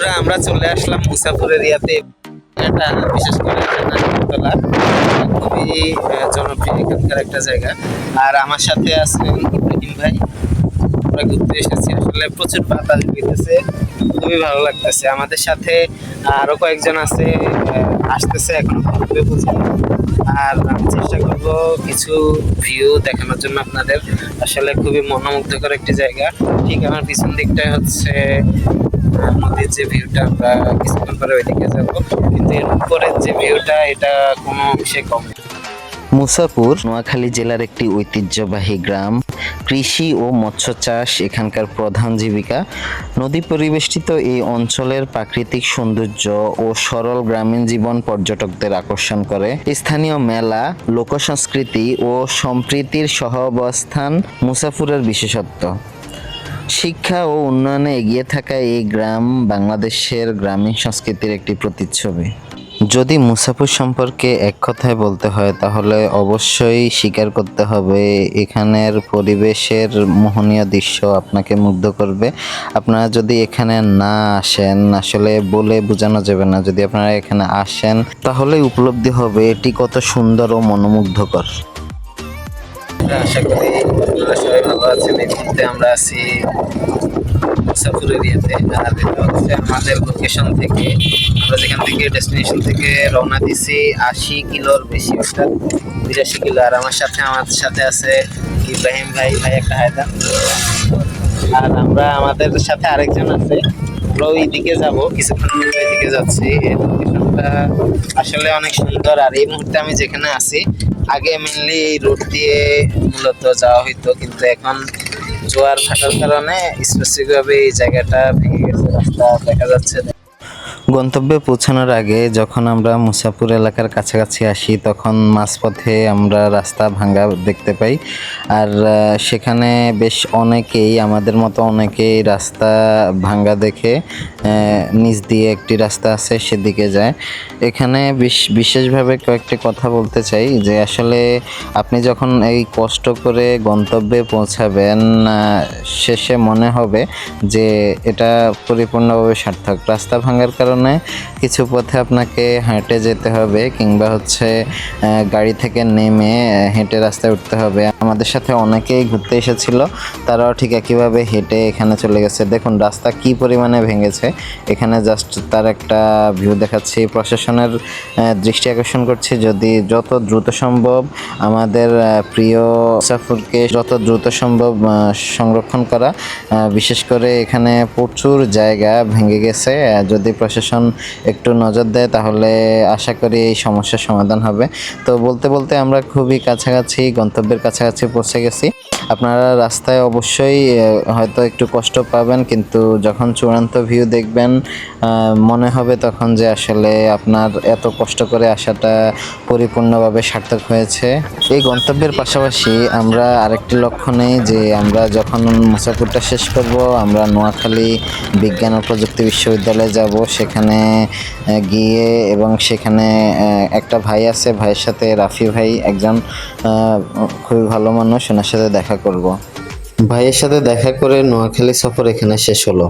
বন্ধুরা, আমরা চলে আসলাম মুসাফর এরিয়াতে। এটা বিশেষ করে নারিকেলতলা খুবই জনপ্রিয় এখানকার একটা জায়গা। আর আমার সাথে আছেন ইব্রাহিম ভাই। আমরা ঘুরতে এসেছি, আসলে প্রচুর বাতাস বইতেছে, খুবই ভালো লাগতেছে। আমাদের সাথে আরো কয়েকজন আছে, আসতেছে এখন ঘুরবে বুঝে। আর আমি চেষ্টা করব কিছু ভিউ দেখানোর জন্য আপনাদের। আসলে খুবই মনোমুগ্ধকর একটি জায়গা। ঠিক আমার পিছন দিকটাই হচ্ছে নদীর যে ভিউটা, আমরা কিছুক্ষণ পরে ওইদিকে যাব, কিন্তু এর উপরের যে ভিউটা এটা কোনো অংশে কম। মুসাপুর নোয়াখালী জেলার একটি ঐতিহ্যবাহী গ্রাম। কৃষি ও মৎস্য চাষ এখানকার প্রধান জীবিকা। নদী পরিবেষ্টিত এই অঞ্চলের প্রাকৃতিক সৌন্দর্য ও সরল গ্রামীণ জীবন পর্যটকদের আকর্ষণ করে। স্থানীয় মেলা, লোকসংস্কৃতি ও সম্প্রীতির সহাবস্থান মুসাপুরের বিশেষত্ব। শিক্ষা ও উন্নয়নে এগিয়ে থাকা এই গ্রাম বাংলাদেশের গ্রামীণ সংস্কৃতির একটি প্রতিচ্ছবি। যদি মুসাফির সম্পর্কে এক কথায় বলতে হয় তাহলে অবশ্যই স্বীকার করতে হবে এখানের পরিবেশের মোহনীয় দৃশ্য আপনাকে মুগ্ধ করবে। আপনারা যদি এখানে না আসেন, আসলে বলে বোঝানো যাবে না, যদি আপনারা এখানে আসেন তাহলে উপলব্ধি হবে এটি কত সুন্দর ও মনোমুগ্ধকর। আশা করি আপনারা সবাই ভালো আছেন। এই মুহূর্তে আমরা আছি মুসাফর এরিয়াতে। আর এটা হচ্ছে আমাদের লোকেশন থেকে, আমরা যেখান থেকে ডেস্টিনেশন থেকে রওনা দিছি 80 কিলোর বেশি, অর্থাৎ 82 কিলো। আর আমাদের সাথে আছে ইব্রাহিম ভাই। একটা হায়দার। আর আমাদের সাথে আরেকজন আছে। আমরা ওই দিকে যাবো, কিছুক্ষণ মধ্যে ওই দিকে যাচ্ছি। এই লোকেশনটা আসলে অনেক সুন্দর। আর এই মুহূর্তে আমি যেখানে আছি, আগে মেনলি রোড দিয়ে মূলত যাওয়া হইতো, কিন্তু এখন জোয়ার ভাটার কারণে স্পেসিফিকভাবে এই জায়গাটা ভেঙে গেছে, রাস্তা দেখা যাচ্ছে। গন্তব্যে পৌঁছানোর আগে যখন আমরা মুসাপুর এলাকার কাছাকাছি আসি তখন মাঝপথে আমরা রাস্তা ভাঙা দেখতে পাই। আর সেখানে বেশ অনেকেই, আমাদের মতো অনেকেই রাস্তা ভাঙা দেখে নিচ দিয়ে একটি রাস্তা আছে সেদিকে যায়। এখানে বিশেষভাবে কয়েকটি কথা বলতে চাই যে আসলে আপনি যখন এই কষ্ট করে গন্তব্যে পৌঁছাবেন, শেষে মনে হবে যে এটা পরিপূর্ণভাবে সার্থক। রাস্তা ভাঙার কারণে কিছু পথে আপনাকে হেঁটে যেতে হবে, কিংবা হচ্ছে গাড়ি থেকে নেমে হেঁটে রাস্তায় উঠতে হবে। আমাদের সাথে অনেকেই ঘুরতে এসেছিল, তারাও ঠিক একইভাবে হেঁটে এখানে চলে গেছে। দেখুন রাস্তা কি পরিমাণে ভেঙেছে। এখানে জাস্ট তার একটা ভিউ দেখাচ্ছি। প্রশাসনের দৃষ্টি আকর্ষণ করছি যদি যত দ্রুত সম্ভব আমাদের প্রিয় মুসাফিরকে যত দ্রুত সম্ভব সংরক্ষণ করা। বিশেষ করে এখানে প্রচুর জায়গা ভেঙে গেছে, যদি প্রশাসন একটু নজর দেয় তাহলে আশা করি এই সমস্যার সমাধান হবে। তো বলতে বলতে আমরা খুবই কাছাকাছি, গন্তব্যের কাছাকাছি পৌঁছে গেছি। আপনারা রাস্তায় অবশ্যই হয়তো একটু কষ্ট পাবেন, কিন্তু যখন চূড়ান্ত ভিউ দেখবেন মনে হবে তখন যে আসলে আপনার এত কষ্ট করে আসাটা পরিপূর্ণভাবে সার্থক হয়েছে। এই গন্তব্যের পাশাপাশি আমরা আরেকটি লক্ষ্য নেই যে আমরা যখন মুসাফিরটা শেষ করব আমরা নোয়াখালী বিজ্ঞান ও প্রযুক্তি বিশ্ববিদ্যালয়ে যাব। সেখানে গিয়ে এবং সেখানে একটা ভাই আছে, ভাইয়ের সাথে রাফি ভাই একজন খুবই ভালো মানুষ, ওনার সাথে দেখা করব। ভাইয়ের সাথে দেখা করে নোয়াখালী সফর এখানে শেষ হলো।